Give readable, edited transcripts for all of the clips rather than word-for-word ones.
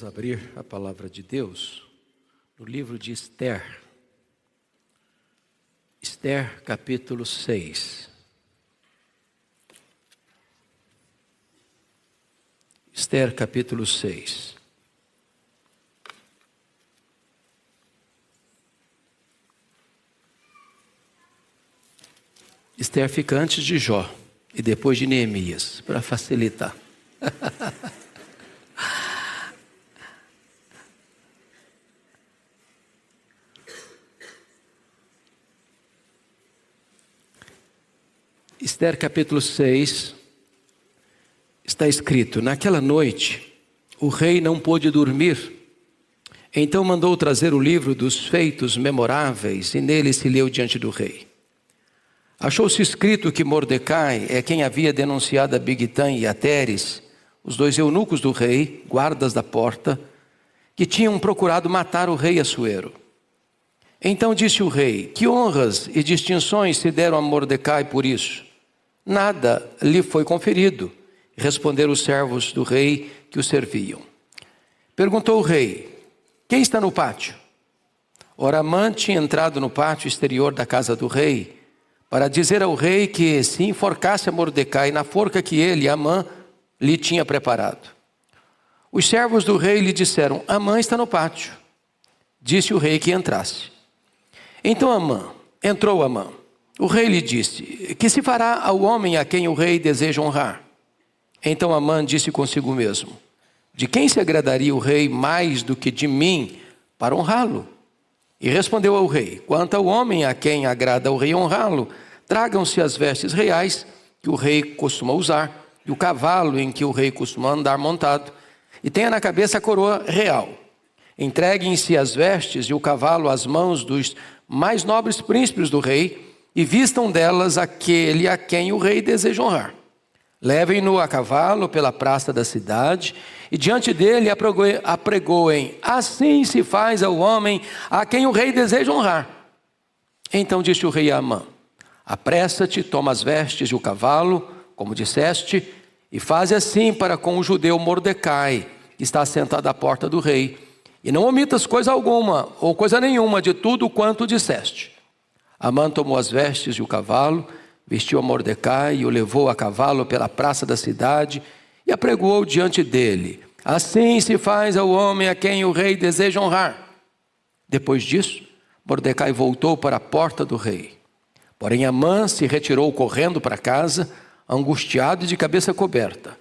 Vamos abrir a palavra de Deus no livro de Esther. Esther, capítulo 6. Esther, capítulo 6. Esther fica antes de Jó e depois de Neemias, para facilitar. Esther capítulo 6, está escrito: naquela noite o rei não pôde dormir, então mandou trazer o livro dos feitos memoráveis e nele se leu diante do rei. Achou-se escrito que Mordecai é quem havia denunciado a Bigtã e a Teres, os dois eunucos do rei, guardas da porta, que tinham procurado matar o rei Assuero. Então disse o rei: que honras e distinções se deram a Mordecai por isso? Nada lhe foi conferido, responderam os servos do rei que o serviam. Perguntou o rei: quem está no pátio? Ora, Amã tinha entrado no pátio exterior da casa do rei, para dizer ao rei que se enforcasse a Mordecai na forca que ele, Amã, lhe tinha preparado. Os servos do rei lhe disseram: Amã está no pátio. Disse o rei que entrasse. Então entrou Amã. O rei lhe disse: que se fará ao homem a quem o rei deseja honrar? Então Amã disse consigo mesmo: de quem se agradaria o rei mais do que de mim para honrá-lo? E respondeu ao rei: quanto ao homem a quem agrada o rei honrá-lo, tragam-se as vestes reais que o rei costuma usar, e o cavalo em que o rei costuma andar montado, e tenha na cabeça a coroa real. Entreguem-se as vestes e o cavalo às mãos dos mais nobres príncipes do rei, e vistam delas aquele a quem o rei deseja honrar. Levem-no a cavalo pela praça da cidade, e diante dele apregoem: assim se faz ao homem a quem o rei deseja honrar. Então disse o rei a Amã: apressa-te, toma as vestes e o cavalo, como disseste, e faze assim para com o judeu Mordecai, que está sentado à porta do rei, e não omitas coisa alguma, ou coisa nenhuma de tudo quanto disseste. Amã tomou as vestes e o cavalo, vestiu a Mordecai e o levou a cavalo pela praça da cidade e apregoou diante dele: assim se faz ao homem a quem o rei deseja honrar. Depois disso, Mordecai voltou para a porta do rei. Porém Amã se retirou correndo para casa, angustiado e de cabeça coberta.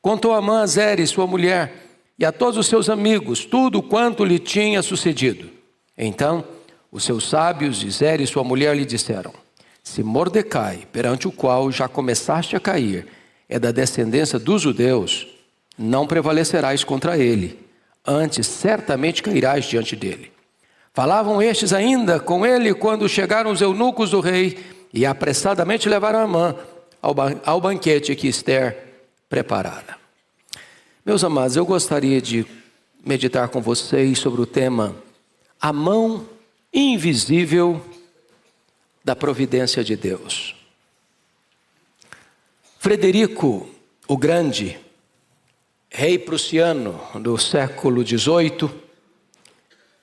Contou Amã a Zeres, sua mulher, e a todos os seus amigos tudo quanto lhe tinha sucedido. Então os seus sábios e Zeres, sua mulher, lhe disseram: se Mordecai, perante o qual já começaste a cair, é da descendência dos judeus, não prevalecerás contra ele, antes certamente cairás diante dele. Falavam estes ainda com ele quando chegaram os eunucos do rei e apressadamente levaram Amã ao banquete que Esther preparara. Meus amados, eu gostaria de meditar com vocês sobre o tema: a mão invisível da providência de Deus. Frederico o Grande, rei prussiano do século XVIII,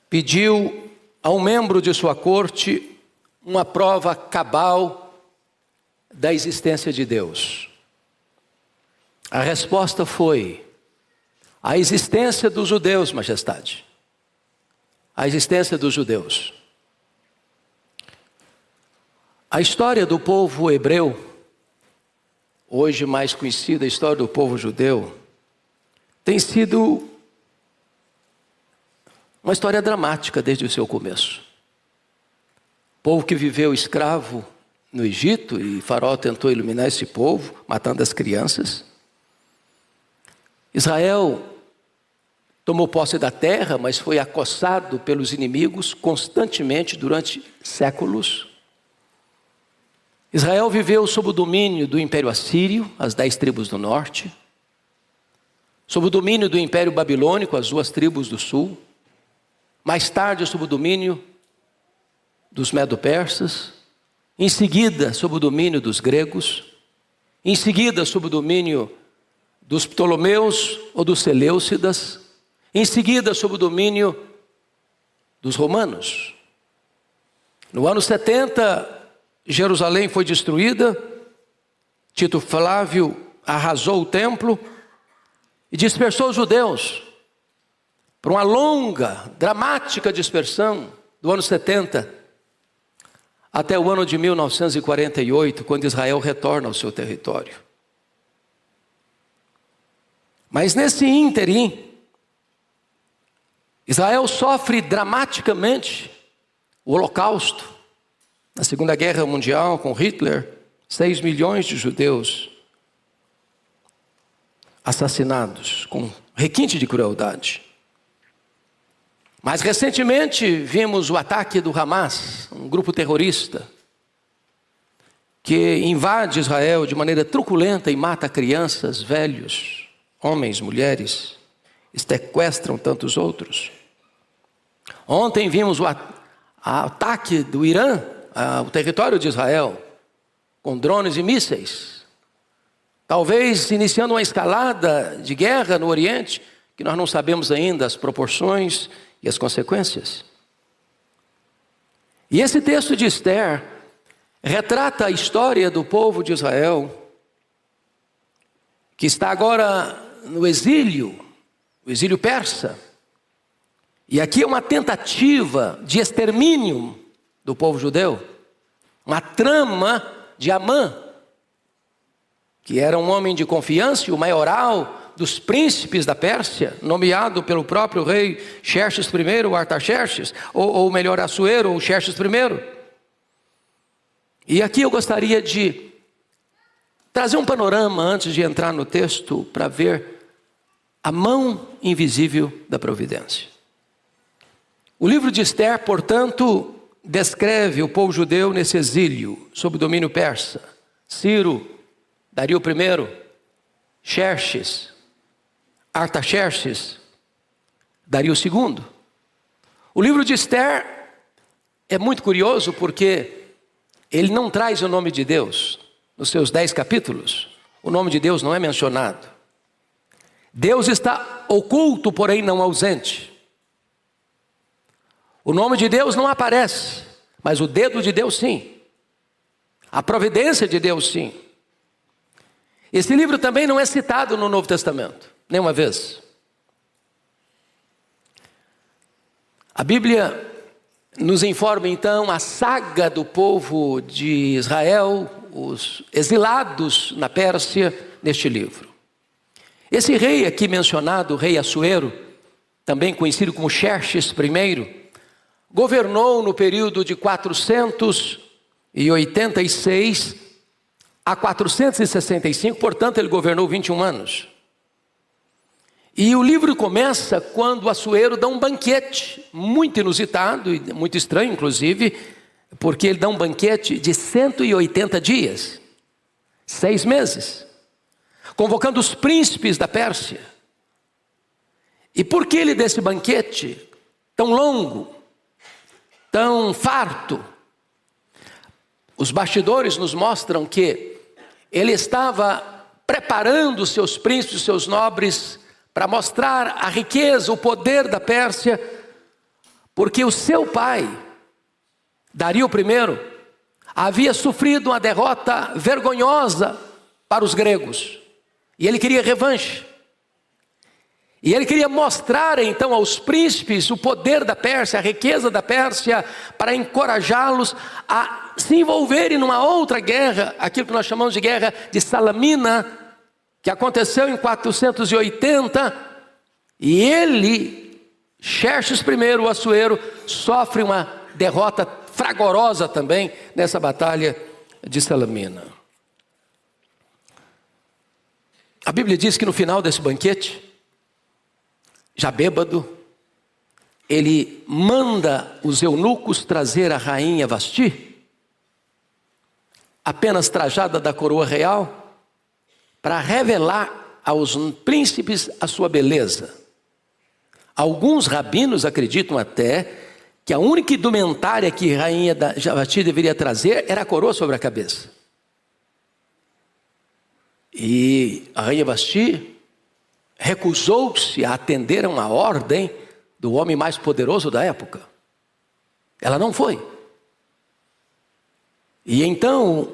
pediu a um membro de sua corte uma prova cabal da existência de Deus. A resposta foi: a existência dos judeus, majestade. A existência dos judeus. A história do povo hebreu, hoje mais conhecida a história do povo judeu, tem sido uma história dramática desde o seu começo. Povo que viveu escravo no Egito, e Faraó tentou iluminar esse povo, matando as crianças. Israel tomou posse da terra, mas foi acossado pelos inimigos constantemente durante séculos. Israel viveu sob o domínio do Império Assírio, as 10 tribos do norte, sob o domínio do Império Babilônico, as 2 tribos do sul, mais tarde sob o domínio dos Medo-Persas, em seguida sob o domínio dos gregos, em seguida sob o domínio dos Ptolomeus ou dos Seleucidas, em seguida sob o domínio dos romanos. No ano 70, Jerusalém foi destruída, Tito Flávio arrasou o templo e dispersou os judeus por uma longa, dramática dispersão do ano 70 até o ano de 1948, quando Israel retorna ao seu território. Mas nesse ínterim, Israel sofre dramaticamente o Holocausto. Na Segunda Guerra Mundial, com Hitler, 6 milhões de judeus assassinados, com requinte de crueldade. Mais recentemente, vimos o ataque do Hamas, um grupo terrorista, que invade Israel de maneira truculenta e mata crianças, velhos, homens, mulheres, sequestram tantos outros. Ontem vimos o ataque do Irã ao território de Israel, com drones e mísseis, talvez iniciando uma escalada de guerra no Oriente, que nós não sabemos ainda as proporções e as consequências. E esse texto de Esther retrata a história do povo de Israel, que está agora no exílio, o exílio persa. E aqui é uma tentativa de extermínio do povo judeu, uma trama de Amã, que era um homem de confiança e o maioral dos príncipes da Pérsia, nomeado pelo próprio rei Xerxes I, ou Artaxerxes, ou melhor, Assuero, ou Xerxes I. E aqui eu gostaria de trazer um panorama antes de entrar no texto para ver a mão invisível da providência. O livro de Esther, portanto, descreve o povo judeu nesse exílio, sob o domínio persa. Ciro, Dario I, Xerxes, Artaxerxes, Dario II. O livro de Esther é muito curioso porque ele não traz o nome de Deus. Nos seus 10 capítulos, o nome de Deus não é mencionado. Deus está oculto, porém não ausente. O nome de Deus não aparece, mas o dedo de Deus sim. A providência de Deus sim. Esse livro também não é citado no Novo Testamento, nenhuma vez. A Bíblia nos informa então a saga do povo de Israel, os exilados na Pérsia, neste livro. Esse rei aqui mencionado, o rei Assuero, também conhecido como Xerxes I, governou no período de 486 a 465, portanto ele governou 21 anos. E o livro começa quando Assuero dá um banquete, muito inusitado e muito estranho inclusive, porque ele dá um banquete de 180 dias, 6 meses, convocando os príncipes da Pérsia. E por que ele dá esse banquete tão longo, tão farto? Os bastidores nos mostram que ele estava preparando os seus príncipes, os seus nobres, para mostrar a riqueza, o poder da Pérsia, porque o seu pai, Dario I, havia sofrido uma derrota vergonhosa para os gregos, e ele queria revanche. E ele queria mostrar então aos príncipes o poder da Pérsia, a riqueza da Pérsia, para encorajá-los a se envolverem numa outra guerra, aquilo que nós chamamos de guerra de Salamina, que aconteceu em 480, e ele, Xerxes I, o Assuero, sofre uma derrota fragorosa também nessa batalha de Salamina. A Bíblia diz que no final desse banquete, já bêbado, ele manda os eunucos trazer a rainha Vasti, apenas trajada da coroa real, para revelar aos príncipes a sua beleza. Alguns rabinos acreditam até que a única indumentária que a rainha Vasti deveria trazer era a coroa sobre a cabeça. E a rainha Vasti recusou-se a atender a uma ordem do homem mais poderoso da época. Ela não foi. E então,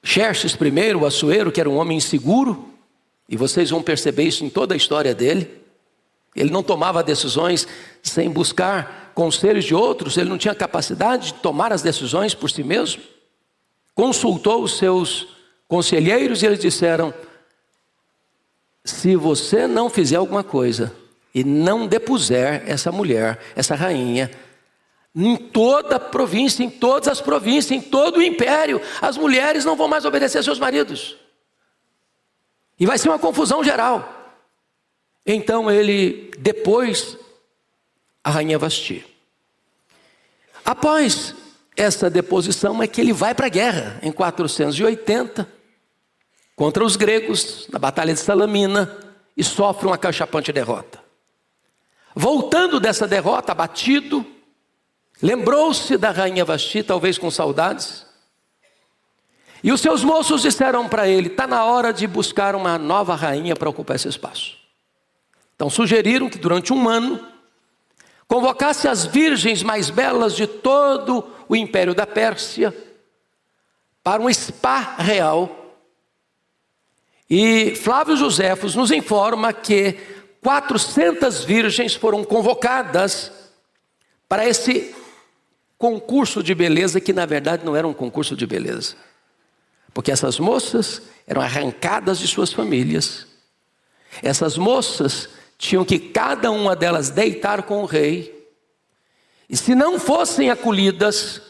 Xerxes I, o Assuero, que era um homem inseguro, e vocês vão perceber isso em toda a história dele, ele não tomava decisões sem buscar conselhos de outros, ele não tinha capacidade de tomar as decisões por si mesmo. Consultou os seus conselheiros e eles disseram: se você não fizer alguma coisa e não depuser essa mulher, essa rainha, em toda a província, em todas as províncias, em todo o império, as mulheres não vão mais obedecer a seus maridos. E vai ser uma confusão geral. Então ele depôs a rainha Vasti. Após essa deposição é que ele vai para a guerra, em 480, contra os gregos, na Batalha de Salamina, e sofre uma acachapante derrota. Voltando dessa derrota, abatido, lembrou-se da rainha Vasti, talvez com saudades, e os seus moços disseram para ele: está na hora de buscar uma nova rainha para ocupar esse espaço. Então sugeriram que durante um ano convocasse as virgens mais belas de todo o império da Pérsia para um spa real. E Flávio Joséfos nos informa que 400 virgens foram convocadas para esse concurso de beleza, que na verdade não era um concurso de beleza, porque essas moças eram arrancadas de suas famílias. Essas moças tinham que cada uma delas deitar com o rei, e se não fossem acolhidas,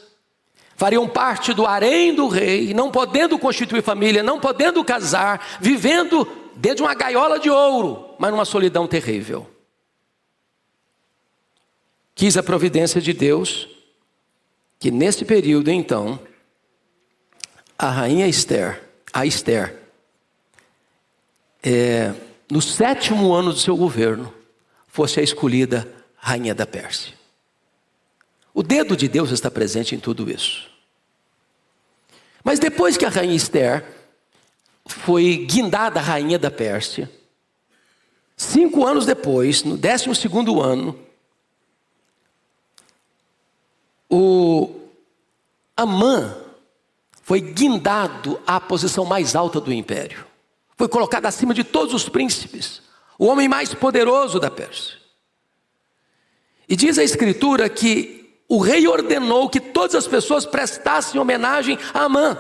fariam parte do harém do rei, não podendo constituir família, não podendo casar, vivendo dentro de uma gaiola de ouro, mas numa solidão terrível. Quis a providência de Deus que nesse período então, a rainha Esther, no 7º ano do seu governo, fosse a escolhida rainha da Pérsia. O dedo de Deus está presente em tudo isso. Mas depois que a rainha Esther foi guindada rainha da Pérsia, 5 anos depois, no 12º ano, o Amã foi guindado à posição mais alta do império. Foi colocado acima de todos os príncipes, o homem mais poderoso da Pérsia. E diz a Escritura que o rei ordenou que todas as pessoas prestassem homenagem a Amã.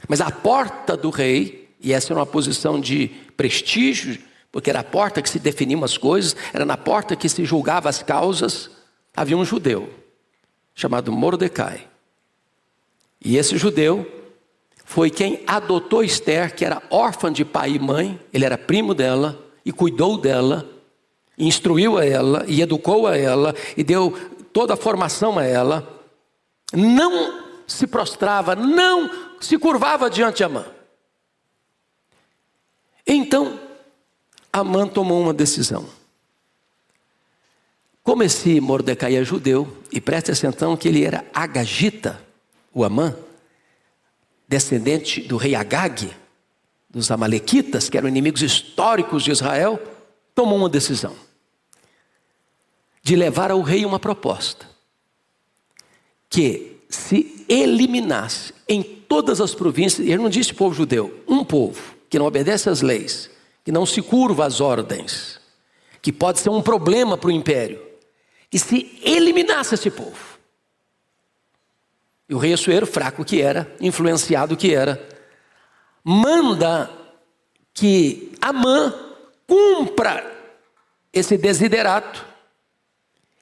Mas a porta do rei, e essa era uma posição de prestígio, porque era a porta que se definiam as coisas, era na porta que se julgava as causas, havia um judeu chamado Mordecai. E esse judeu foi quem adotou Esther, que era órfã de pai e mãe. Ele era primo dela e cuidou dela, instruiu a ela e educou a ela e deu toda a formação a ela. Não se prostrava, não se curvava diante de Amã. Então Amã tomou uma decisão. Como esse Mordecai é judeu, e preste atenção que ele era agagita, o Amã, descendente do rei Agag, dos amalequitas, que eram inimigos históricos de Israel, tomou uma decisão de levar ao rei uma proposta, que se eliminasse em todas as províncias, ele não disse povo judeu, um povo que não obedece às leis, que não se curva às ordens, que pode ser um problema para o império, que se eliminasse esse povo. E o rei Assuero, fraco que era, influenciado que era, manda que Amã cumpra esse desiderato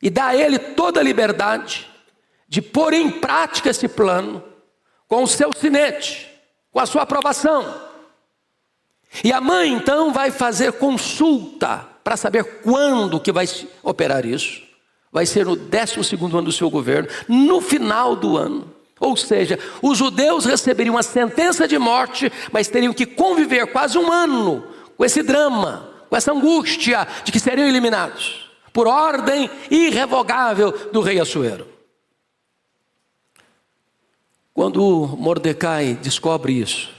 e dá a ele toda a liberdade de pôr em prática esse plano com o seu sinete, com a sua aprovação. E Amã então vai fazer consulta para saber quando que vai operar isso. Vai ser no 12º ano do seu governo, no final do ano. Ou seja, os judeus receberiam uma sentença de morte, mas teriam que conviver quase um ano com esse drama, com essa angústia de que seriam eliminados, por ordem irrevogável do rei Assuero. Quando Mordecai descobre isso,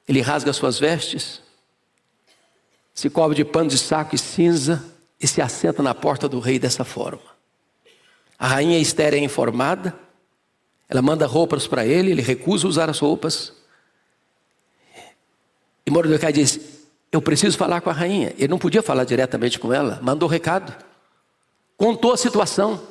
ele rasga suas vestes, se cobre de pano de saco e cinza e se assenta na porta do rei dessa forma. A rainha Esther é informada, ela manda roupas para ele recusa usar as roupas. E Mordecai diz: eu preciso falar com a rainha. Ele não podia falar diretamente com ela, mandou recado, contou a situação,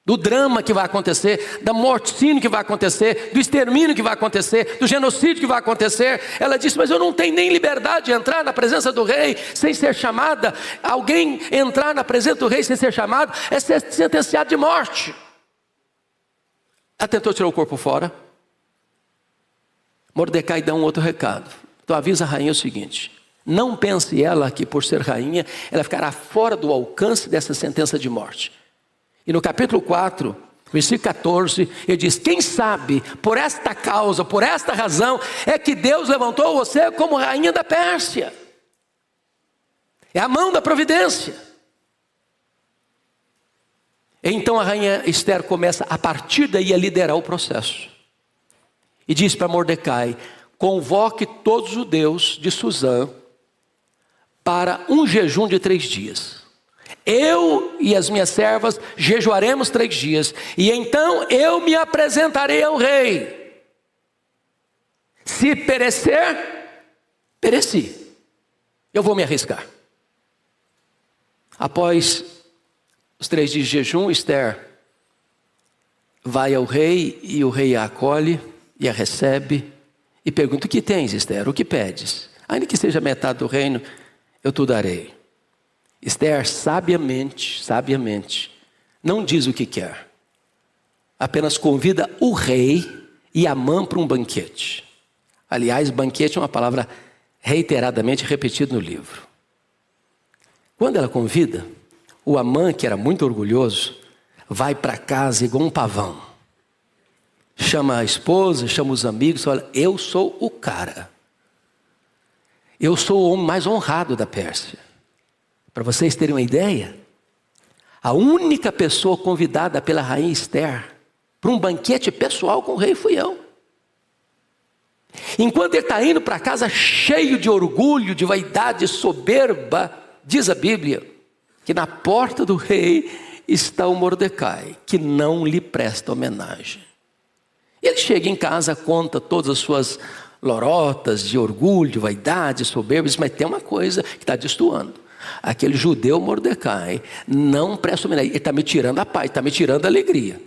do drama que vai acontecer, da morticínio que vai acontecer, do extermínio que vai acontecer, do genocídio que vai acontecer. Ela disse: mas eu não tenho nem liberdade de entrar na presença do rei sem ser chamada. Alguém entrar na presença do rei sem ser chamado é ser sentenciado de morte. Ela tentou tirar o corpo fora. Mordecai dá um outro recado. Então avisa a rainha o seguinte: não pense ela que por ser rainha ela ficará fora do alcance dessa sentença de morte. E no capítulo 4, versículo 14, ele diz: quem sabe por esta causa, por esta razão, é que Deus levantou você como rainha da Pérsia. É a mão da providência. Então a rainha Esther começa a partir daí a liderar o processo. E diz para Mordecai: convoque todos os judeus de Suzã para um jejum de 3 dias. Eu e as minhas servas jejuaremos 3 dias, e então eu me apresentarei ao rei. Se perecer, pereci. Eu vou me arriscar. Após os 3 dias de jejum, Esther vai ao rei, e o rei a acolhe e a recebe e pergunta: o que tens, Esther? O que pedes? Ainda que seja metade do reino, eu te darei. Esther sabiamente, não diz o que quer. Apenas convida o rei e Amã para um banquete. Aliás, banquete é uma palavra reiteradamente repetida no livro. Quando ela convida, o Amã, que era muito orgulhoso, vai para casa igual um pavão. Chama a esposa, chama os amigos, fala: eu sou o cara. Eu sou o homem mais honrado da Pérsia. Para vocês terem uma ideia, a única pessoa convidada pela rainha Esther para um banquete pessoal com o rei fui eu. Enquanto ele está indo para casa cheio de orgulho, de vaidade, soberba, diz a Bíblia que na porta do rei está o Mordecai, que não lhe presta homenagem. Ele chega em casa, conta todas as suas lorotas de orgulho, vaidade, soberba, mas tem uma coisa que está destoando. Aquele judeu Mordecai não presta homenagem. Ele está me tirando a paz, está me tirando a alegria.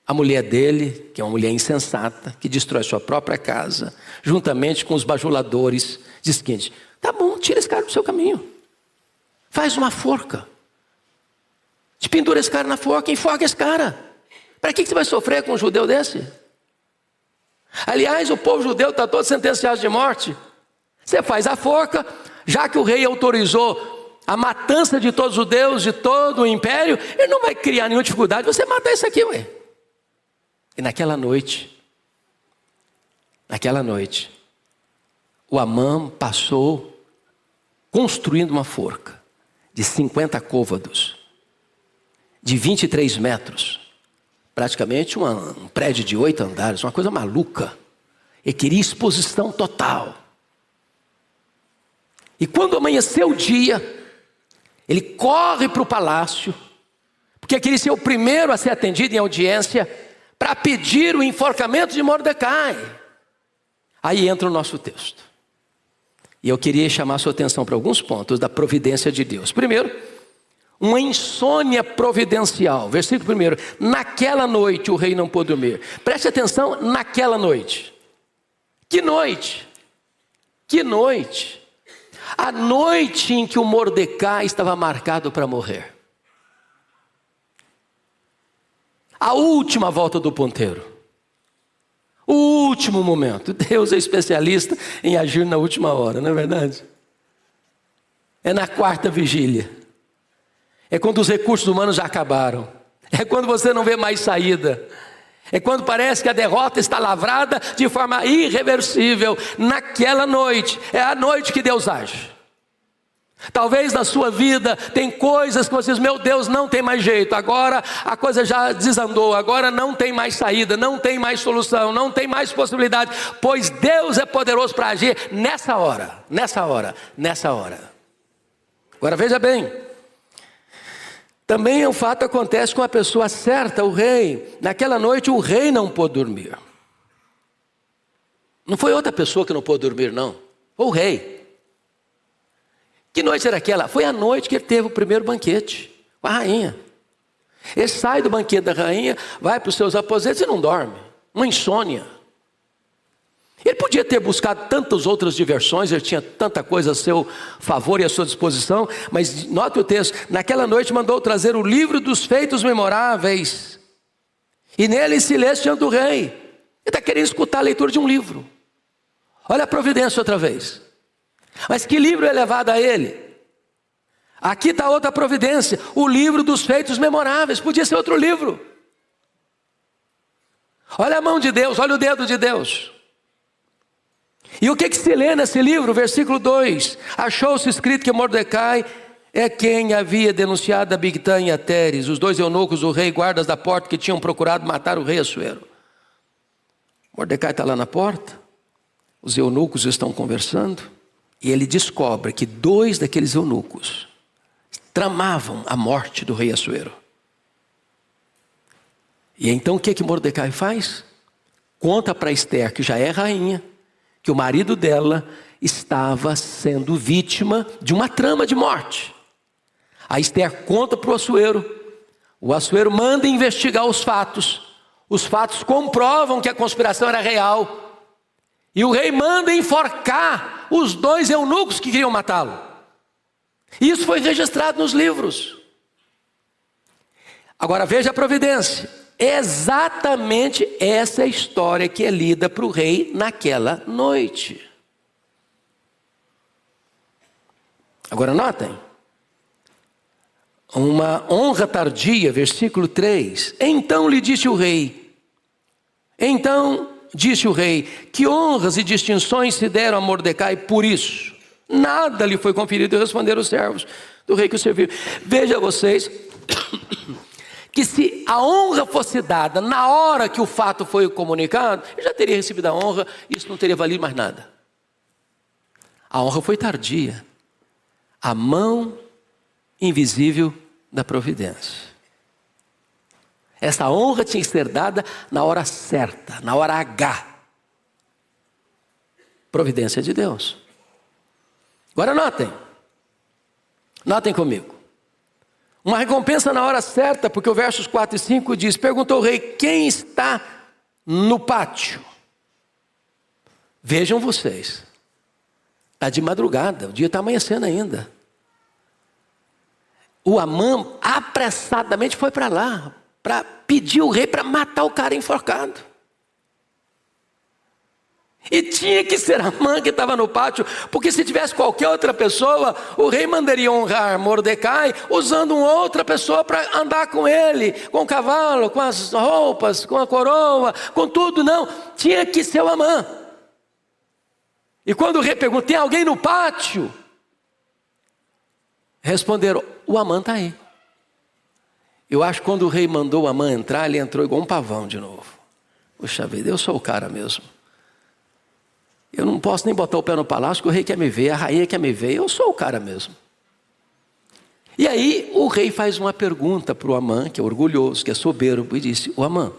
A mulher dele, que é uma mulher insensata, que destrói sua própria casa, juntamente com os bajuladores, diz o seguinte: tá bom, tira esse cara do seu caminho. Faz uma forca. Te pendura esse cara na forca, enforca esse cara. Para que você vai sofrer com um judeu desse? Aliás, o povo judeu está todo sentenciado de morte. Você faz a forca, já que o rei autorizou a matança de todos os judeus, de todo o império, ele não vai criar nenhuma dificuldade, você mata isso aqui, ué. E naquela noite, o Amã passou construindo uma forca de 50 côvados, de 23 metros, praticamente um prédio de 8 andares, uma coisa maluca. Ele queria exposição total. E quando amanheceu o dia, ele corre para o palácio, porque queria ser o primeiro a ser atendido em audiência, para pedir o enforcamento de Mordecai. Aí entra o nosso texto. E eu queria chamar a sua atenção para alguns pontos da providência de Deus. Primeiro, uma insônia providencial. Versículo 1: naquela noite o rei não pôde dormir. Preste atenção, naquela noite. Que noite? Que noite? A noite em que o Mordecai estava marcado para morrer. A última volta do ponteiro. O último momento. Deus é especialista em agir na última hora, não é verdade? É na 4ª vigília. É quando os recursos humanos já acabaram. É quando você não vê mais saída. É quando parece que a derrota está lavrada de forma irreversível. Naquela noite, é a noite que Deus age. Talvez na sua vida tem coisas que você diz: meu Deus, não tem mais jeito, agora a coisa já desandou, agora não tem mais saída, não tem mais solução, não tem mais possibilidade, pois Deus é poderoso para agir nessa hora. Agora veja bem, também o fato acontece com a pessoa certa, o rei. Naquela noite o rei não pôde dormir. Não foi outra pessoa que não pôde dormir, não. Foi o rei. Que noite era aquela? Foi a noite que ele teve o primeiro banquete com a rainha. Ele sai do banquete da rainha, vai para os seus aposentos e não dorme. Uma insônia. Ele podia ter buscado tantas outras diversões, ele tinha tanta coisa a seu favor e à sua disposição, mas note o texto, naquela noite mandou trazer o livro dos feitos memoráveis, e nele se lê diante do rei. Ele está querendo escutar a leitura de um livro. Olha a providência outra vez. Mas que livro é levado a ele? Aqui está outra providência, o livro dos feitos memoráveis, podia ser outro livro. Olha a mão de Deus, olha o dedo de Deus. E o que se lê nesse livro? Versículo 2. Achou-se escrito que Mordecai é quem havia denunciado a Bigtã e a Teres, os dois eunucos do rei, guardas da porta, que tinham procurado matar o rei Assuero. Mordecai está lá na porta, os eunucos estão conversando, e ele descobre que 2 daqueles eunucos tramavam a morte do rei Assuero. E então o que Mordecai faz? Conta para Ester, que já é rainha, que o marido dela estava sendo vítima de uma trama de morte. A Ester conta para o Assuero manda investigar os fatos comprovam que a conspiração era real, e o rei manda enforcar os 2 eunucos que queriam matá-lo. Isso foi registrado nos livros. Agora veja a providência. Exatamente essa é a história que é lida para o rei naquela noite. Agora notem. Uma honra tardia, versículo 3. Então disse o rei, que honras e distinções se deram a Mordecai por isso. Nada lhe foi conferido, e responderam os servos do rei que o serviu. Veja vocês, que se a honra fosse dada na hora que o fato foi comunicado, ele já teria recebido a honra, isso não teria valido mais nada. A honra foi tardia. A mão invisível da providência. Essa honra tinha que ser dada na hora certa, na hora H. Providência de Deus. Agora notem comigo. Uma recompensa na hora certa, porque o versos 4 e 5 diz, perguntou o rei, quem está no pátio? Vejam vocês, está de madrugada, o dia está amanhecendo ainda. O Amã apressadamente foi para lá, para pedir o rei para matar o cara enforcado. E tinha que ser Amã que estava no pátio, porque se tivesse qualquer outra pessoa, o rei mandaria honrar Mordecai, usando uma outra pessoa para andar com ele, com o cavalo, com as roupas, com a coroa, com tudo. Não, tinha que ser o Amã. E quando o rei perguntou, tem alguém no pátio? Responderam, o Amã está aí. Eu acho que quando o rei mandou o Amã entrar, ele entrou igual um pavão de novo. Puxa vida, eu sou o cara mesmo. Eu não posso nem botar o pé no palácio, que o rei quer me ver, a rainha quer me ver, eu sou o cara mesmo. E aí o rei faz uma pergunta para o Amã, que é orgulhoso, que é soberbo, e disse, o Amã,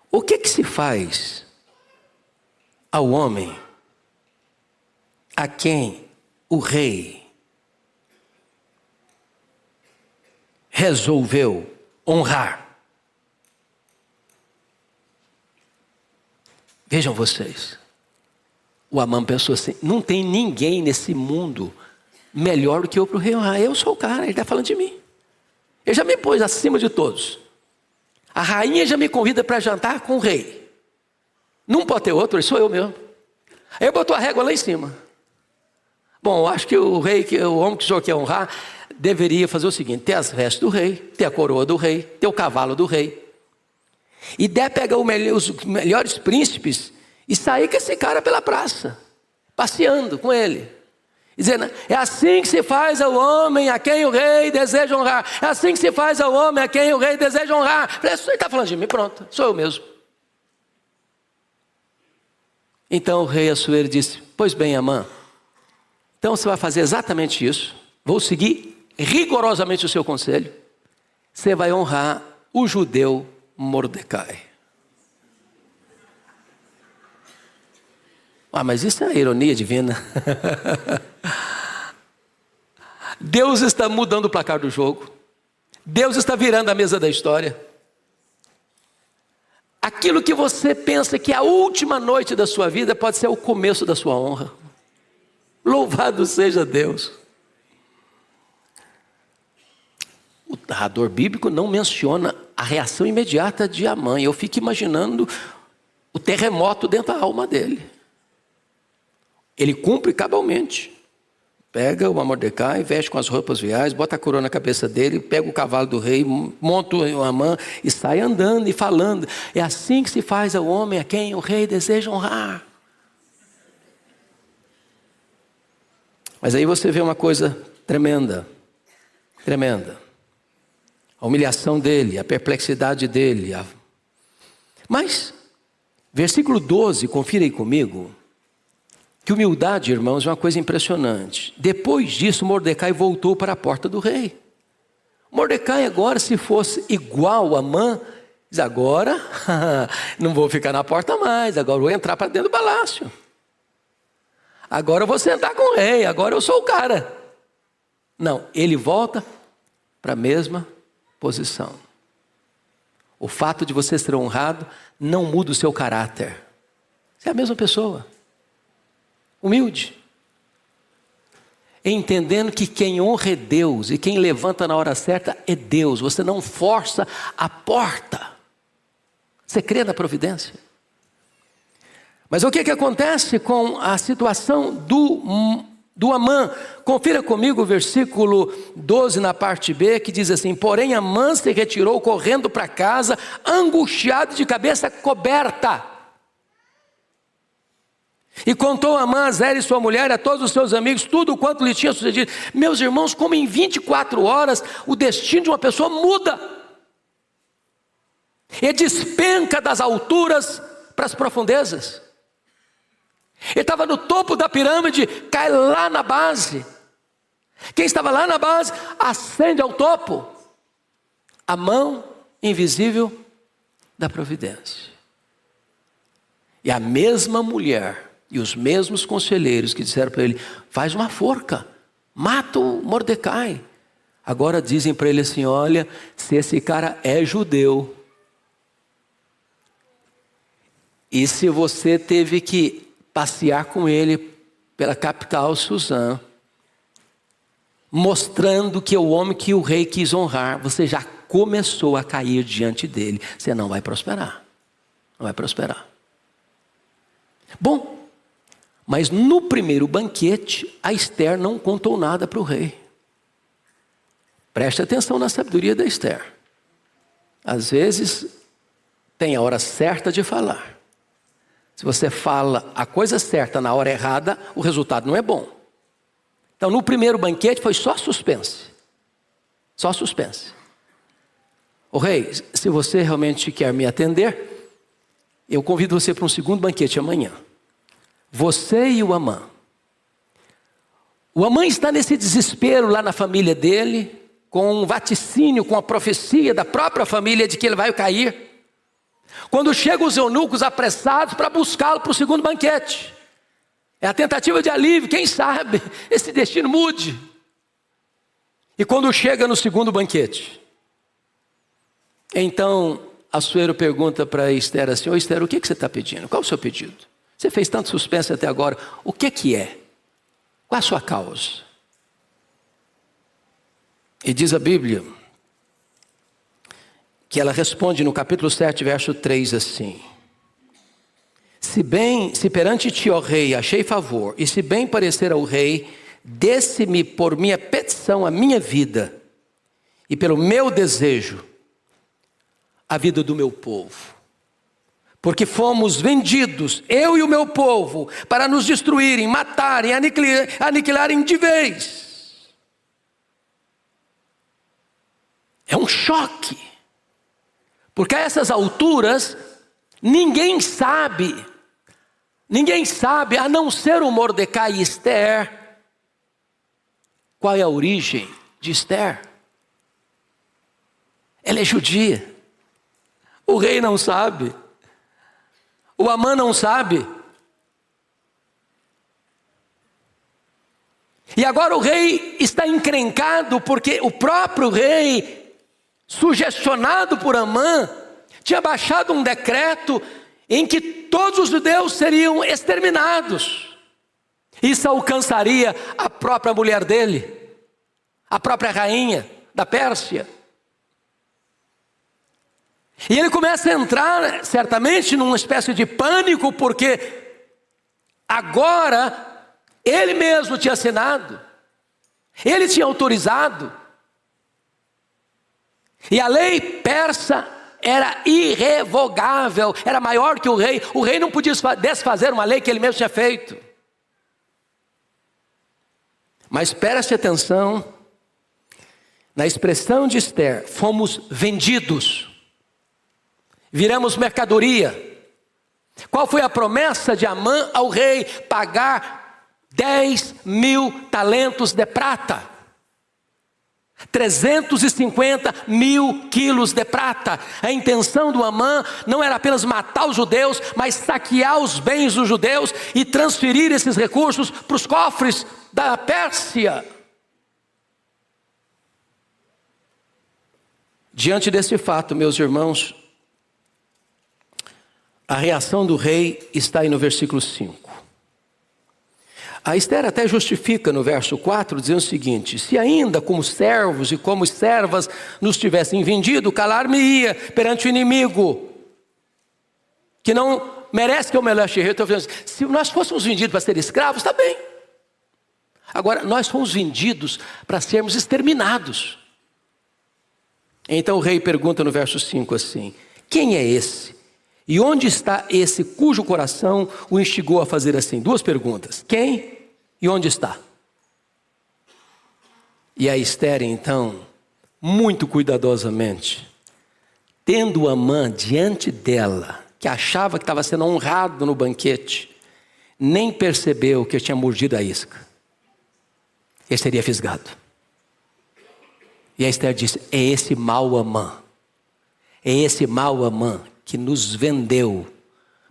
o que se faz ao homem a quem o rei resolveu honrar? Vejam vocês. O Amã pensou assim, não tem ninguém nesse mundo melhor do que eu para o rei honrar. Eu sou o cara, ele está falando de mim. Ele já me pôs acima de todos. A rainha já me convida para jantar com o rei. Não pode ter outro, ele sou eu mesmo. Aí eu botou a régua lá em cima. Bom, eu acho que o rei, o homem que o senhor quer honrar, deveria fazer o seguinte, ter as vestes do rei, ter a coroa do rei, ter o cavalo do rei. E der pegar os melhores príncipes e sair com esse cara pela praça, passeando com ele, dizendo, é assim que se faz ao homem a quem o rei deseja honrar, é assim que se faz ao homem a quem o rei deseja honrar. Falei, você está falando de mim? Pronto, sou eu mesmo. Então o rei Assuero disse, pois bem, Amã, então você vai fazer exatamente isso, vou seguir rigorosamente o seu conselho. Você vai honrar o judeu Mordecai. Mas isso é ironia divina. Deus está mudando o placar do jogo. Deus está virando a mesa da história. Aquilo que você pensa que é a última noite da sua vida pode ser o começo da sua honra. Louvado seja Deus. O narrador bíblico não menciona a reação imediata de Amã. Eu fico imaginando o terremoto dentro da alma dele. Ele cumpre cabalmente. Pega o Mordecai, veste com as roupas reais, bota a coroa na cabeça dele, pega o cavalo do rei, monta o Amã e sai andando e falando. É assim que se faz ao homem a quem o rei deseja honrar. Mas aí você vê uma coisa tremenda. Tremenda. A humilhação dele, a perplexidade dele. Mas, versículo 12, confira aí comigo. Que humildade, irmãos, é uma coisa impressionante. Depois disso, Mordecai voltou para a porta do rei. Mordecai agora, se fosse igual a Amã, diz: agora não vou ficar na porta mais, agora vou entrar para dentro do palácio. Agora eu vou sentar com o rei, agora eu sou o cara. Não, ele volta para a mesma posição. O fato de você ser honrado não muda o seu caráter. Você é a mesma pessoa. Humilde. Entendendo que quem honra é Deus e quem levanta na hora certa é Deus. Você não força a porta. Você crê na providência. Mas o que acontece com a situação do Amã? Confira comigo o versículo 12 na parte B, que diz assim: porém Amã se retirou correndo para casa, angustiado de cabeça coberta. E contou Amã a Zera e sua mulher, a todos os seus amigos, tudo quanto lhe tinha sucedido. Meus irmãos, como em 24 horas o destino de uma pessoa muda. E despenca das alturas para as profundezas. Ele estava no topo da pirâmide, cai lá na base. Quem estava lá na base, ascende ao topo. A mão invisível da providência. E a mesma mulher e os mesmos conselheiros que disseram para ele: faz uma forca, mata o Mordecai. Agora dizem para ele assim: olha, se esse cara é judeu, e se você teve que passear com ele pela capital Suzã, mostrando que é o homem que o rei quis honrar, você já começou a cair diante dele. Você não vai prosperar. Não vai prosperar. Bom, mas no primeiro banquete, a Esther não contou nada para o rei. Preste atenção na sabedoria da Esther. Às vezes, tem a hora certa de falar. Se você fala a coisa certa na hora errada, o resultado não é bom. Então, no primeiro banquete foi só suspense. Só suspense. O rei, se você realmente quer me atender, eu convido você para um segundo banquete amanhã. Você e o Amã. O Amã está nesse desespero lá na família dele, com um vaticínio, com a profecia da própria família de que ele vai cair. Quando chegam os eunucos apressados para buscá-lo para o segundo banquete. É a tentativa de alívio, quem sabe esse destino mude. E quando chega no segundo banquete, então Assuero pergunta para Esther assim: ô Esther, o que você está pedindo? Qual é o seu pedido? Você fez tanto suspense até agora, o que é? Qual é a sua causa? E diz a Bíblia que ela responde no capítulo 7, verso 3 assim: se perante ti, ó rei, achei favor, e se bem parecer ao rei, desse-me por minha petição a minha vida, e pelo meu desejo, a vida do meu povo. Porque fomos vendidos, eu e o meu povo, para nos destruírem, matarem, aniquilarem de vez. É um choque. Porque a essas alturas, ninguém sabe, a não ser o Mordecai e Esther, qual é a origem de Esther? Ela é judia. O rei não sabe. O Amã não sabe. E agora o rei está encrencado porque o próprio rei, sugestionado por Amã, tinha baixado um decreto em que todos os judeus seriam exterminados. Isso alcançaria a própria mulher dele, a própria rainha da Pérsia. E ele começa a entrar, certamente, numa espécie de pânico, porque agora ele mesmo tinha assinado, ele tinha autorizado, e a lei persa era irrevogável, era maior que o rei não podia desfazer uma lei que ele mesmo tinha feito. Mas preste atenção na expressão de Esther: fomos vendidos, viramos mercadoria. Qual foi a promessa de Amã ao rei? Pagar 10.000 talentos de prata, 350 mil quilos de prata. A intenção do Amã não era apenas matar os judeus, mas saquear os bens dos judeus e transferir esses recursos para os cofres da Pérsia. Diante desse fato, meus irmãos, a reação do rei está aí no versículo 5. A Esther até justifica no verso 4, dizendo o seguinte: se ainda como servos e como servas nos tivessem vendido, calar-me-ia perante o inimigo, que não merece que eu me leste rei. Se nós fôssemos vendidos para ser escravos, está bem. Agora, nós fomos vendidos para sermos exterminados. Então o rei pergunta no verso 5 assim: quem é esse? E onde está esse cujo coração o instigou a fazer assim? Duas perguntas: quem e onde está? E a Esther, então, muito cuidadosamente, tendo Amã diante dela, que achava que estava sendo honrado no banquete, nem percebeu que eu tinha mordido a isca. Ele seria fisgado. E a Esther disse: é esse mau Amã, é esse mau Amã que nos vendeu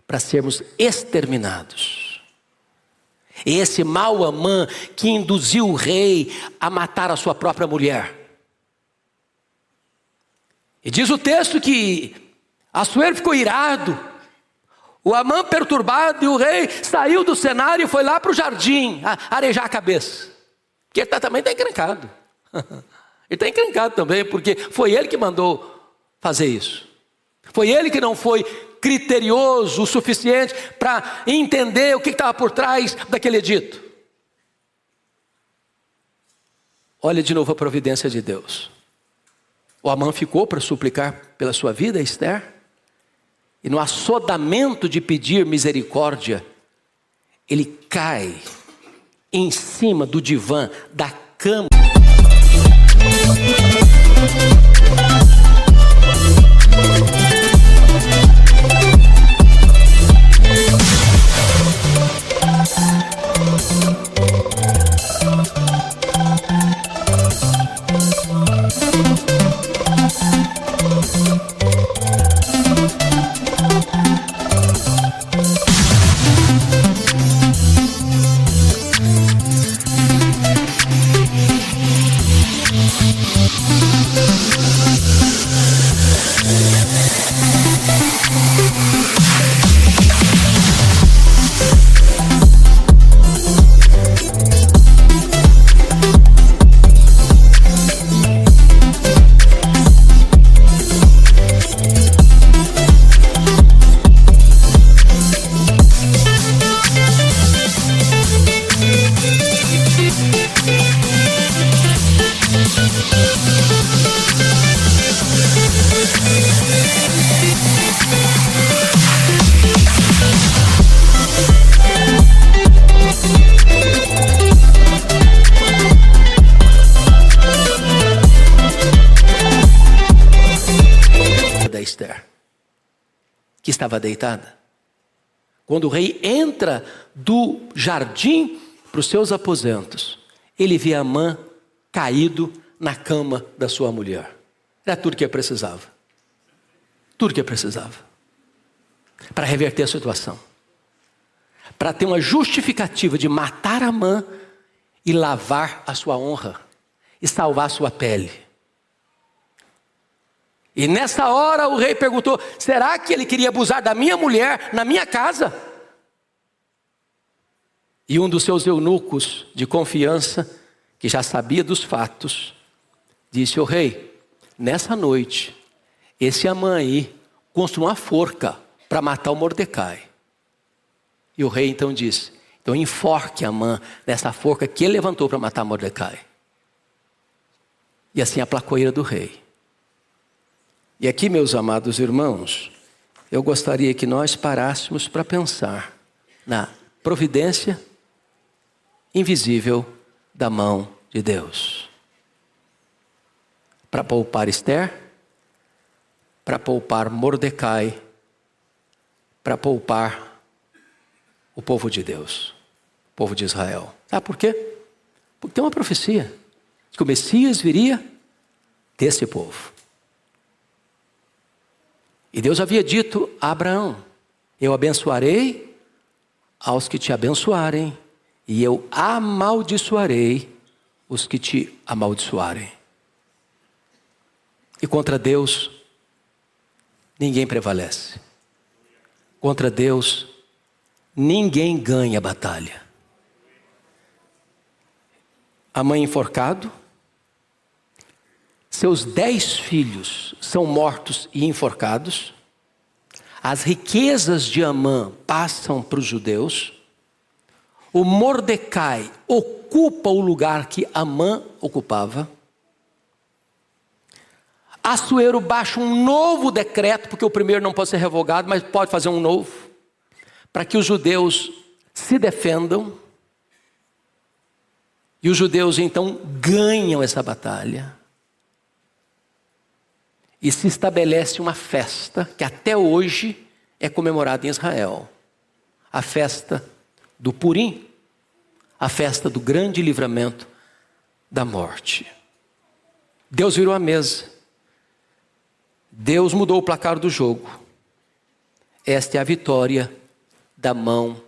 para sermos exterminados. É esse mau Amã que induziu o rei a matar a sua própria mulher. E diz o texto que Assuero ficou irado, o Amã perturbado, e o rei saiu do cenário e foi lá para o jardim arejar a cabeça. Porque ele também está encrencado. Ele está encrencado também, porque foi ele que mandou fazer isso. Foi ele que não foi criterioso o suficiente para entender o que estava por trás daquele edito. Olha de novo a providência de Deus. O Amã ficou para suplicar pela sua vida, Esther, e no assodamento de pedir misericórdia, ele cai em cima do divã, da cama. Da Esther, que estava deitada. Quando o rei entra do jardim para os seus aposentos, ele vê Amã caído na cama da sua mulher. Era tudo que ele precisava. Tudo que ele precisava. Para reverter a situação. Para ter uma justificativa de matar Amã e lavar a sua honra. E salvar a sua pele. E nessa hora o rei perguntou: será que ele queria abusar da minha mulher na minha casa? E um dos seus eunucos de confiança, que já sabia dos fatos, disse: ô rei, nessa noite, esse Amã aí construiu uma forca para matar o Mordecai. E o rei então disse: então enforque Amã nessa forca que ele levantou para matar Mordecai. E assim aplacou a ira do rei. E aqui, meus amados irmãos, eu gostaria que nós parássemos para pensar na providência invisível da mão de Deus. Para poupar Esther, para poupar Mordecai, para poupar o povo de Deus, o povo de Israel. Sabe por quê? Porque tem uma profecia de que o Messias viria desse povo. E Deus havia dito a Abraão: eu abençoarei aos que te abençoarem, e eu amaldiçoarei os que te amaldiçoarem. E contra Deus, ninguém prevalece. Contra Deus, ninguém ganha a batalha. Amã enforcado, seus 10 filhos são mortos e enforcados. As riquezas de Amã passam para os judeus. O Mordecai ocupa o lugar que Amã ocupava. Assuero baixa um novo decreto, porque o primeiro não pode ser revogado, mas pode fazer um novo, para que os judeus se defendam. E os judeus então ganham essa batalha. E se estabelece uma festa que até hoje é comemorada em Israel. A festa do Purim, a festa do grande livramento da morte. Deus virou a mesa. Deus mudou o placar do jogo. Esta é a vitória da mão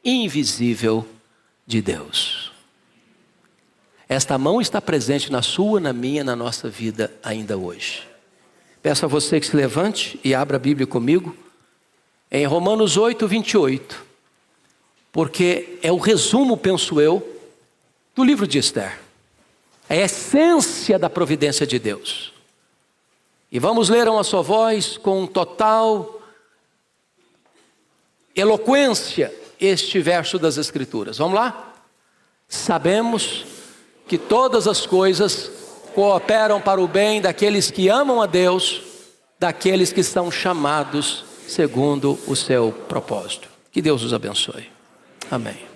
invisível de Deus. Esta mão está presente na sua, na minha, na nossa vida ainda hoje. Peço a você que se levante e abra a Bíblia comigo em Romanos 8, 28. Porque é o resumo, penso eu, do livro de Esther. É a essência da providência de Deus. E vamos ler a uma só voz, com total eloquência, este verso das Escrituras. Vamos lá? Sabemos que todas as coisas cooperam para o bem daqueles que amam a Deus, daqueles que são chamados segundo o seu propósito. Que Deus os abençoe. Amém.